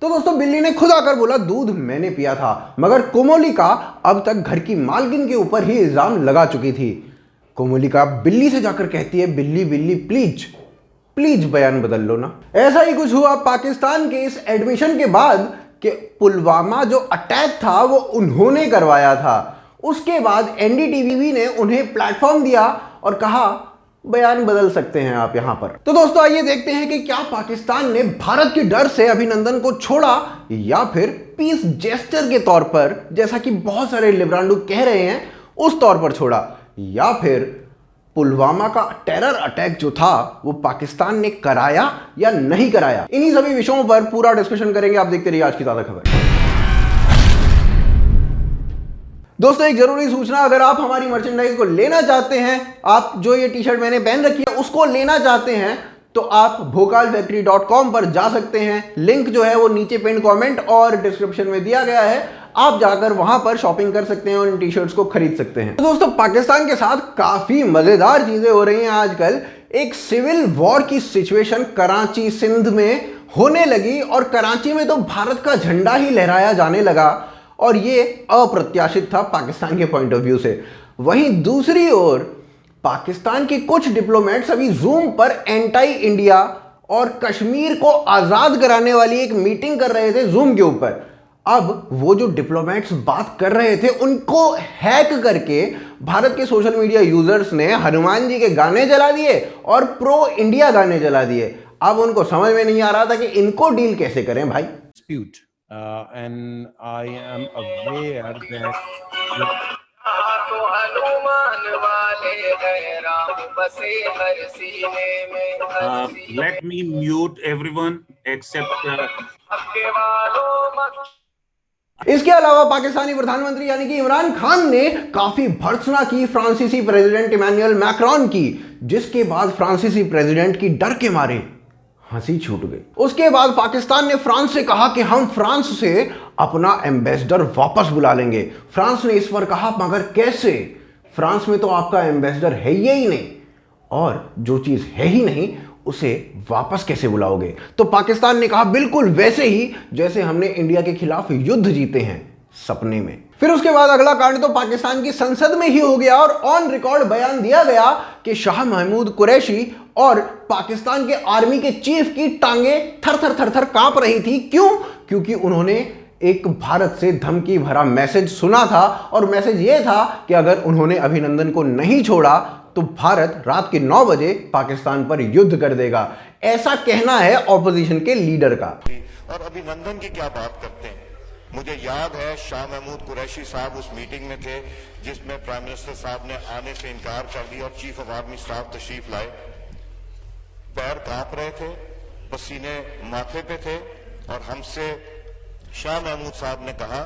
तो दोस्तों बिल्ली ने खुद आकर बोला दूध मैंने पिया था, मगर कोमोलिका अब तक घर की मालकिन के ऊपर ही इल्जाम लगा चुकी थी। कोमोलिका बिल्ली से जाकर कहती है, बिल्ली बिल्ली प्लीज प्लीज बयान बदल लो ना। ऐसा ही कुछ हुआ पाकिस्तान के इस एडमिशन के बाद कि पुलवामा जो अटैक था वो उन्होंने करवाया था। उसके बाद एनडीटीवी ने उन्हें प्लेटफॉर्म दिया और कहा बयान बदल सकते हैं आप यहां पर। तो दोस्तों आइए देखते हैं कि क्या पाकिस्तान ने भारत के डर से अभिनंदन को छोड़ा या फिर पीस जेस्चर के तौर पर, जैसा कि बहुत सारे लिब्रांडू कह रहे हैं, उस तौर पर छोड़ा, या फिर पुलवामा का टेरर अटैक जो था वो पाकिस्तान ने कराया या नहीं कराया। इन्हीं सभी विषयों पर पूरा डिस्कशन करेंगे। आप देखते रहिए आज की ताजा खबर। दोस्तों एक जरूरी सूचना, अगर आप हमारी मर्चेंडाइज को लेना चाहते हैं, आप जो ये टी शर्ट मैंने पहन रखी है उसको लेना चाहते हैं, तो आप bhokalfactory.com पर जा सकते हैं। लिंक जो है वो नीचे पिन कमेंट और डिस्क्रिप्शन में दिया गया है। आप जाकर वहां पर शॉपिंग कर सकते हैं और इन टी शर्ट्स को खरीद सकते हैं। तो दोस्तों पाकिस्तान के साथ काफी मजेदार चीजें हो रही हैं आजकल। एक सिविल वॉर की सिचुएशन कराची सिंध में होने लगी और कराची में तो भारत का झंडा ही लहराया जाने लगा, और ये अप्रत्याशित था पाकिस्तान के पॉइंट ऑफ व्यू से। वहीं दूसरी ओर पाकिस्तान के कुछ डिप्लोमेट्स अभी जूम पर एंटी इंडिया और कश्मीर को आजाद कराने वाली एक मीटिंग कर रहे थे जूम के ऊपर। अब वो जो डिप्लोमेट्स बात कर रहे थे उनको हैक करके भारत के सोशल मीडिया यूजर्स ने हनुमान जी के गाने जला दिए और प्रो इंडिया गाने जला दिए। अब उनको समझ में नहीं आ रहा था कि इनको डील कैसे करें भाई। And I am aware that let me mute everyone except इसके अलावा पाकिस्तानी प्रधानमंत्री यानी कि इमरान खान ने काफी भर्त्सना की फ्रांसीसी प्रेसिडेंट इमैनुअल मैक्रोन की, जिसके बाद फ्रांसीसी प्रेसिडेंट की डर के मारे हंसी छूट गई। उसके बाद पाकिस्तान ने फ्रांस से कहा कि हम फ्रांस से अपना एम्बेसडर वापस बुला लेंगे। फ्रांस ने इस पर कहा मगर कैसे, फ्रांस में तो आपका एम्बेसडर है ही नहीं, और जो चीज है ही नहीं उसे वापस कैसे बुलाओगे। तो पाकिस्तान ने कहा बिल्कुल वैसे ही जैसे हमने इंडिया के खिलाफ युद्ध जीते हैं, सपने में। फिर उसके बाद अगला कांड तो पाकिस्तान की संसद में ही हो गया और ऑन रिकॉर्ड बयान दिया गया कि शाह महमूद कुरैशी और पाकिस्तान के आर्मी के चीफ की टांगे थर थर थर थर कांप रही थी। क्यों? क्योंकि उन्होंने एक भारत से धमकी भरा मैसेज सुना था, और मैसेज यह था कि अगर उन्होंने अभिनंदन को नहीं छोड़ा तो भारत रात के 9 बजे पाकिस्तान पर युद्ध कर देगा। ऐसा कहना है ऑपोजिशन के लीडर का। और अभिनंदन की क्या बात करते हैं। मुझे याद है शाह महमूद कुरैशी साहब उस मीटिंग में थे जिसमें प्राइम मिनिस्टर साहब ने आने से इनकार कर दिया और चीफ ऑफ आर्मी स्टाफ तशरीफ लाए। पैर कांप रहे थे, पसीने माथे पे थे, और हमसे शाह महमूद साहब ने कहा,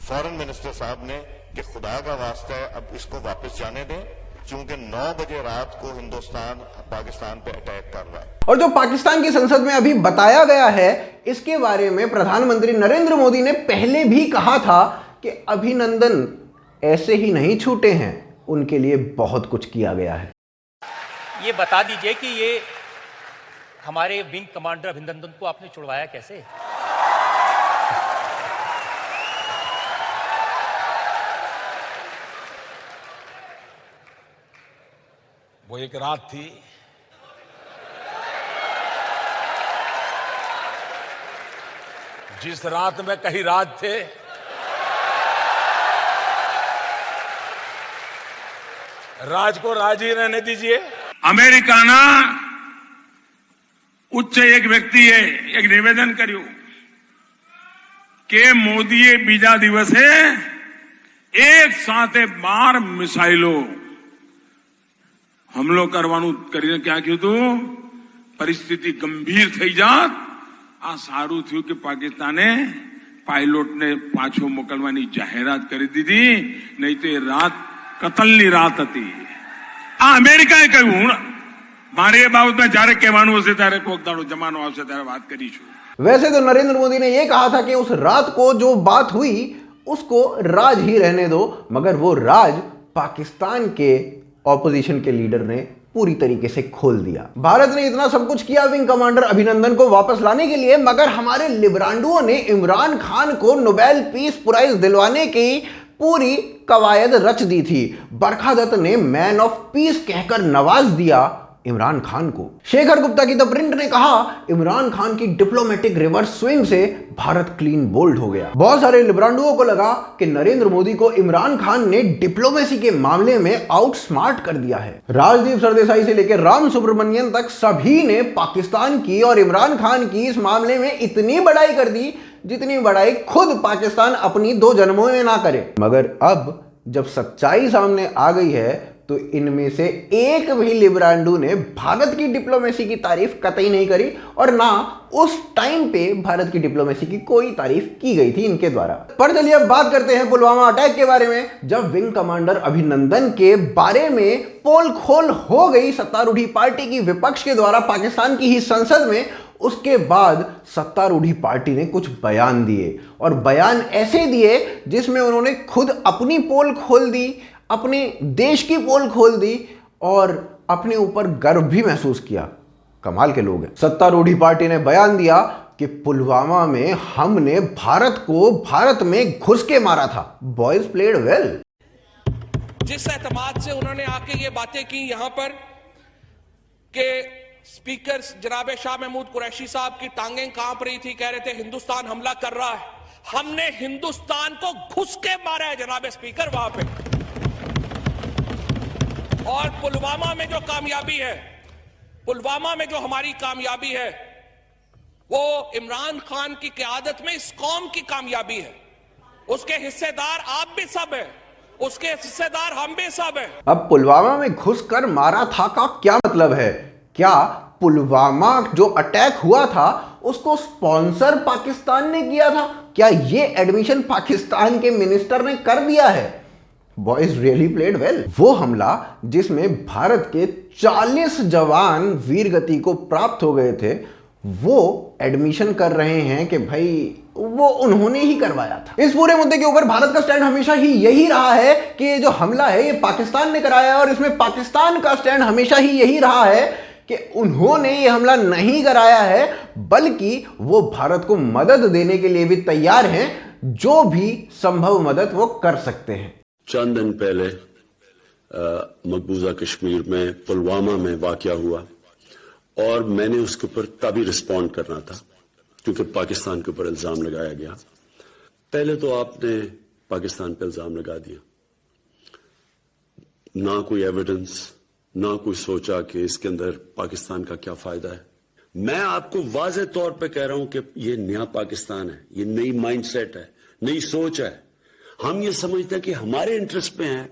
फॉरेन मिनिस्टर साहब ने, कि खुदा का वास्ता है अब इसको वापस जाने दें, क्योंकि 9 बजे रात को हिंदुस्तान पाकिस्तान पे अटैक कर रहा है। और जो पाकिस्तान की संसद में अभी बताया गया है, इसके बारे में प्रधानमंत्री नरेंद्र मोदी ने पहले भी कहा था कि अभिनंदन ऐसे ही नहीं छूटे हैं, उनके लिए बहुत कुछ किया गया है। ये बता दीजिए कि ये हमारे विंग कमांडर अभिनंदन को आपने छुड़वाया कैसे? वो एक रात थी, जिस रात में कहीं राज थे, राज को राज ही रहने दीजिए। अमेरिका ना उच्च एक व्यक्ति है एक निवेदन કર્યું કે મોદીએ બીજા દિવસે એક સાથે 12 મિસાઇલો હુમલો કરવાનું કરીને ક્યાં કહ્યું હતું, પરિસ્થિતિ ગંભીર થઈ જાત, આ સારું થયું કે પાકિસ્તાને પાયલોટને પાછો મોકલવાની જાહેરાત કરી દીધી, નહીં તો એ રાત કતલની રાત હતી। આ અમેરિકાએ કહ્યું। મારે એ બાબતમાં જ્યારે કહેવાનું હશે ત્યારે કોક દાડો જમાનો આવશે ત્યારે વાત કરીશું। वैसे तो नरेंद्र मोदी ने यह कहा था कि उस रात को जो बात हुई उसको राज ही रहने दो, मगर वो राज पाकिस्तान के ऑपोजिशन के लीडर ने पूरी तरीके से खोल दिया। भारत ने इतना सब कुछ किया विंग कमांडर अभिनंदन को वापस लाने के लिए, मगर हमारे लिबरांडुओं ने इमरान खान को नोबेल पीस प्राइज दिलवाने की पूरी कवायद रच दी थी। बरखा दत्त ने मैन ऑफ पीस कहकर नवाज दिया इमरान खान को। शेखर गुप्ता की द प्रिंट ने कहा इमरान खान की डिप्लोमेटिक रिवर्स स्विंग से भारत क्लीन बोल्ड हो गया। बहुत सारे लिबरांडुओं को लगा कि नरेंद्र मोदी को इमरान खान ने डिप्लोमेसी के मामले में आउटस्मार्ट कर दिया है। राजदीप सरदेसाई से लेकर राम सुब्रमण्यन तक सभी ने पाकिस्तान की और इमरान खान की इस मामले में इतनी बड़ाई कर दी जितनी बड़ाई खुद पाकिस्तान अपनी 2 जन्मों में ना करे। मगर अब जब सच्चाई सामने आ गई है तो इनमें से एक भी लिबरांडू ने भारत की डिप्लोमेसी की तारीफ कतई नहीं करी, और ना उस टाइम पे भारत की डिप्लोमेसी की कोई तारीफ की गई थी इनके द्वारा। पर चलिए अब बात करते हैं पुलवामा अटैक के बारे में। जब विंग कमांडर अभिनंदन के बारे में पोल खोल हो गई सत्तारूढ़ी पार्टी की विपक्ष के द्वारा पाकिस्तान की ही संसद में, उसके बाद सत्तारूढ़ी पार्टी ने कुछ बयान दिए, और बयान ऐसे दिए जिसमें उन्होंने खुद अपनी पोल खोल दी, अपने देश की पोल खोल दी और अपने ऊपर गर्व भी महसूस किया। कमाल के लोग हैं। सत्तारूढ़ी पार्टी ने बयान दिया कि पुलवामा में हमने भारत को भारत में घुस के मारा था। Boys played well. जिस एतमाद से उन्होंने आके ये बातें की यहां पर कि स्पीकर जनाब शाह महमूद कुरैशी साहब की टांगें कांप रही थी, कह रहे थे हिंदुस्तान हमला कर रहा है। हमने हिंदुस्तान को घुस के मारा है जनाब स्पीकर वहां पे। और पुलवामा में जो कामयाबी है, पुलवामा में जो हमारी कामयाबी है, वो इमरान खान की क़यादत में इस कौम की कामयाबी है। उसके हिस्सेदार आप भी सब हैं, उसके हिस्सेदार हम भी सब हैं। अब पुलवामा में घुसकर मारा था का क्या मतलब है? क्या पुलवामा जो अटैक हुआ था उसको स्पॉन्सर पाकिस्तान ने किया था? क्या ये एडमिशन पाकिस्तान के मिनिस्टर ने कर दिया है? Boys really played well. वो हमला जिसमें भारत के 40 जवान वीरगति को प्राप्त हो गए थे, वो एडमिशन कर रहे हैं कि भाई वो उन्होंने ही करवाया था। इस पूरे मुद्दे के ऊपर भारत का स्टैंड हमेशा ही यही रहा है कि ये जो हमला है ये पाकिस्तान ने कराया है, और इसमें पाकिस्तान का स्टैंड हमेशा ही यही रहा है कि उन्होंने ये हमला नहीं कराया है, बल्कि वो भारत को मदद देने के लिए भी तैयार हैं, जो भी संभव मदद वो कर सकते हैं। चंद दिन पहले मकबूजा कश्मीर में पुलवामा में वाकया हुआ, और मैंने उसके ऊपर तभी रिस्पॉन्ड करना था क्योंकि पाकिस्तान के ऊपर इल्जाम लगाया गया। पहले तो आपने पाकिस्तान पर इल्जाम लगा दिया, ना कोई एविडेंस, ना कोई सोचा कि इसके अंदर पाकिस्तान का क्या फायदा है। मैं आपको वाज़ेह तौर पे कह रहा हूं कि ये नया पाकिस्तान है, ये नई माइंडसेट है, नई सोच है। हम ये समझते हैं कि हमारे इंटरेस्ट में है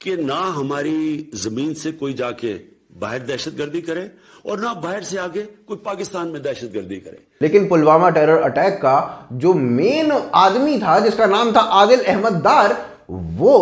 कि ना हमारी जमीन से कोई जाके बाहर दहशतगर्दी करे और ना बाहर से आगे कोई पाकिस्तान में दहशतगर्दी करे। लेकिन पुलवामा टेरर अटैक का जो मेन आदमी था, जिसका नाम था आदिल अहमद दार, वो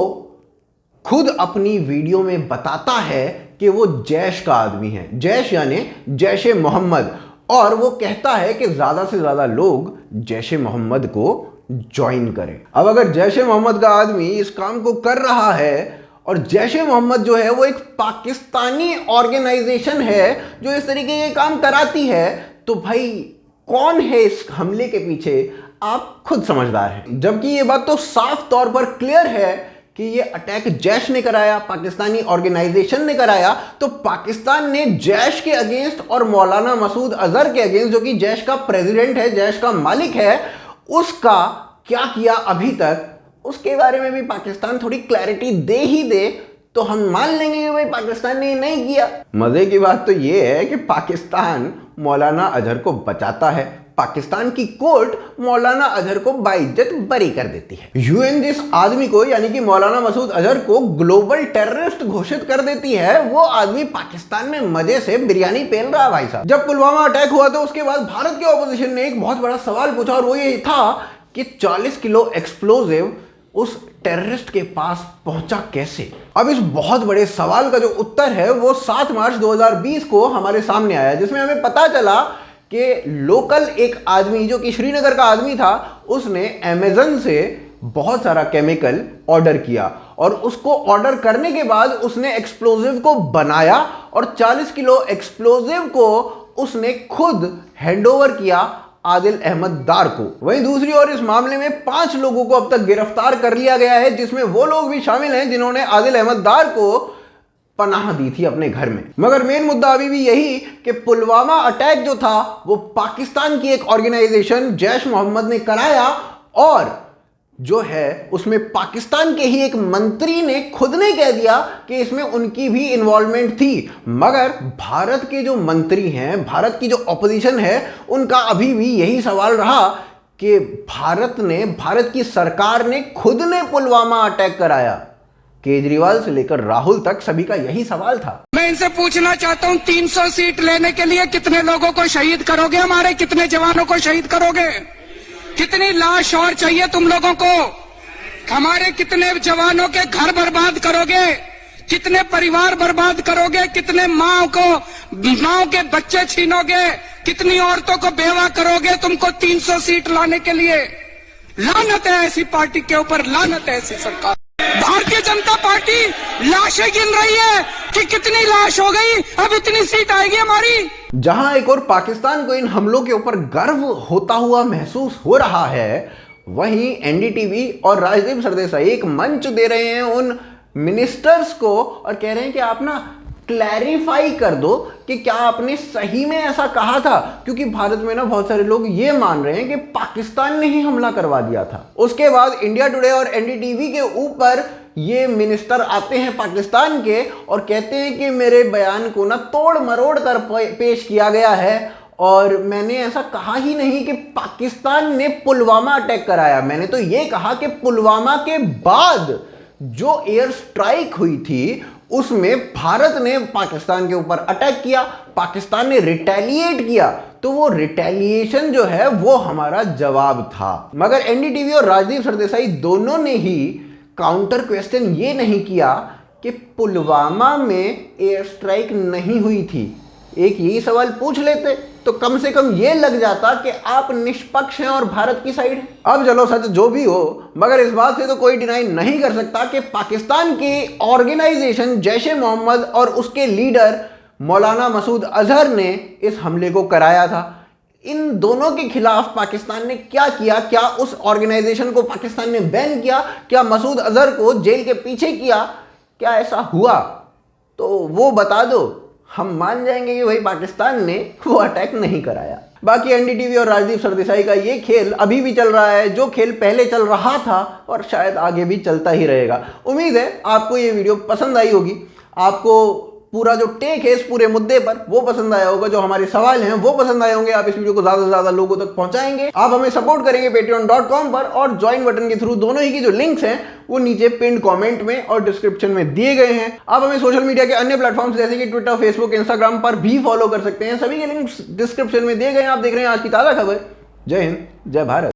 खुद अपनी वीडियो में बताता है कि वो जैश का आदमी है। जैश यानी जैश ए मोहम्मद, और वो कहता है कि ज्यादा से ज्यादा लोग जैश ए मोहम्मद को ज्वाइन करें। अब अगर जैश ए मोहम्मद का आदमी इस काम को कर रहा है, और जैश ए मोहम्मद जो है वो एक पाकिस्तानी ऑर्गेनाइजेशन है जो इस तरीके के काम कराती है, तो भाई कौन है इस हमले के पीछे? आप खुद समझदार हैं। जबकि ये बात तो साफ तौर पर क्लियर है कि ये अटैक जैश ने कराया, पाकिस्तानी ऑर्गेनाइजेशन ने कराया। तो पाकिस्तान ने जैश के अगेंस्ट और मौलाना मसूद अजहर के अगेंस्ट, जो कि जैश का प्रेसिडेंट है, जैश का मालिक है, उसका क्या किया अभी तक, उसके बारे में भी पाकिस्तान थोड़ी क्लैरिटी दे ही दे तो हम मान लेंगे कि भाई पाकिस्तान ने नहीं किया। मजे की बात तो यह है कि पाकिस्तान मौलाना अजहर को बचाता है, पाकिस्तान की कोर्ट मौलाना अजहर को बाइज्जत बरी कर देती है। यूएन जिस आदमी को यानी कि मौलाना मसूद अजहर को ग्लोबल टेररिस्ट घोषित कर देती है, वो आदमी पाकिस्तान में मजे से बिरयानी पेल रहा है भाई साहब। जब पुलवामा अटैक हुआ तो उसके बाद भारत के ऑपोजिशन ने एक बहुत बड़ा सवाल पूछा, और वो ये था कि 40 किलो एक्सप्लोजिव उस टेररिस्ट के पास पहुंचा कैसे। अब इस बहुत बड़े सवाल का जो उत्तर है वो 7 मार्च 2020 को हमारे सामने आया, जिसमें हमें पता चला कि लोकल एक आदमी जो कि श्रीनगर का आदमी था, उसने अमेज़न से बहुत सारा केमिकल ऑर्डर किया, और उसको ऑर्डर करने के बाद उसने एक्सप्लोजिव को बनाया और 40 किलो एक्सप्लोजिव को उसने खुद हैंडओवर किया आदिल अहमद दार को। वहीं दूसरी ओर इस मामले में 5 लोगों को अब तक गिरफ्तार कर लिया गया है, जिसमें वो लोग भी शामिल हैं जिन्होंने आदिल अहमद दार को पनाह दी थी अपने घर में। मगर मेन मुद्दा अभी भी यही कि पुलवामा अटैक जो था वो पाकिस्तान की एक ऑर्गेनाइजेशन जैश मोहम्मद ने कराया और जो है उसमें पाकिस्तान के ही एक मंत्री ने खुद ने कह दिया कि इसमें उनकी भी इन्वॉल्वमेंट थी। मगर भारत के जो मंत्री हैं, भारत की जो ऑपोजिशन है, उनका अभी भी यही सवाल रहा कि भारत की सरकार ने खुद ने पुलवामा अटैक कराया। केजरीवाल से लेकर राहुल तक सभी का यही सवाल था। मैं इनसे पूछना चाहता हूं 300 सीट लेने के लिए कितने लोगों को शहीद करोगे? हमारे कितने जवानों को शहीद करोगे? कितनी लाश और चाहिए तुम लोगों को? हमारे कितने जवानों के घर बर्बाद करोगे? कितने परिवार बर्बाद करोगे? कितने माँ के बच्चे छीनोगे? कितनी औरतों को बेवा करोगे तुमको 300 सीट लाने के लिए? लानत है ऐसी पार्टी के ऊपर, लानत है ऐसी सरकार। भारतीय जनता पार्टी लाशें गिन रही है कि कितनी लाश हो गई, अब इतनी सीट आएगी हमारी। जहां एक और पाकिस्तान को इन हमलों के ऊपर गर्व होता हुआ महसूस हो रहा है, वहीं एनडीटीवी और राजदीप सरदेसाई एक मंच दे रहे हैं उन मिनिस्टर्स को और कह रहे हैं कि आप ना क्लैरिफाई कर दो कि क्या आपने सही में ऐसा कहा था, क्योंकि भारत में ना बहुत सारे लोग ये मान रहे हैं कि पाकिस्तान ने ही हमला करवा दिया था। उसके बाद इंडिया टुडे और एनडीटीवी के ऊपर ये मिनिस्टर आते हैं पाकिस्तान के और कहते हैं कि मेरे बयान को ना तोड़ मरोड़ कर पेश किया गया है और मैंने ऐसा कहा ही नहीं कि पाकिस्तान ने पुलवामा अटैक कराया। मैंने तो ये कहा कि पुलवामा के बाद जो एयर स्ट्राइक हुई थी उसमें भारत ने पाकिस्तान के ऊपर अटैक किया, पाकिस्तान ने रिटेलिएट किया, तो वो रिटेलिएशन जो है वो हमारा जवाब था। मगर एनडीटीवी और राजदीप सरदेसाई दोनों ने ही काउंटर क्वेश्चन ये नहीं किया कि पुलवामा में एयर स्ट्राइक नहीं हुई थी। एक यही सवाल पूछ लेते तो कम से कम ये लग जाता कि आप निष्पक्ष हैं और भारत की साइड है। अब चलो सच जो भी हो, मगर इस बात से तो कोई डिनाई नहीं कर सकता कि पाकिस्तान की ऑर्गेनाइजेशन जैश ए मोहम्मद और उसके लीडर मौलाना मसूद अजहर ने इस हमले को कराया था। इन दोनों के खिलाफ पाकिस्तान ने क्या किया? क्या उस ऑर्गेनाइजेशन को पाकिस्तान ने बैन किया? क्या मसूद अजहर को जेल के पीछे किया? क्या ऐसा हुआ? तो वो बता दो, हम मान जाएंगे कि भाई पाकिस्तान ने वो अटैक नहीं कराया। बाकी एनडीटीवी और राजदीप सरदेसाई का ये खेल अभी भी चल रहा है, जो खेल पहले चल रहा था और शायद आगे भी चलता ही रहेगा। उम्मीद है आपको ये वीडियो पसंद आई होगी, आपको पूरा जो टेक है इस पूरे मुद्दे पर वो पसंद आया होगा, जो हमारे सवाल हैं वो पसंद आए होंगे। आप इस वीडियो को ज्यादा से ज्यादा लोगों तक पहुंचाएंगे, आप हमें सपोर्ट करेंगे patreon.com पर और ज्वाइन बटन के थ्रू। दोनों ही की जो लिंक्स हैं वो नीचे पिन कमेंट में और डिस्क्रिप्शन में दिए गए हैं। आप हमें सोशल मीडिया के अन्य प्लेटफॉर्म्स जैसे कि ट्विटर, फेसबुक, इंस्टाग्राम पर भी फॉलो कर सकते हैं। सभी के लिंक्स डिस्क्रिप्शन में दिए गए हैं। आप देख रहे हैं आज की ताजा खबर। जय हिंद, जय भारत।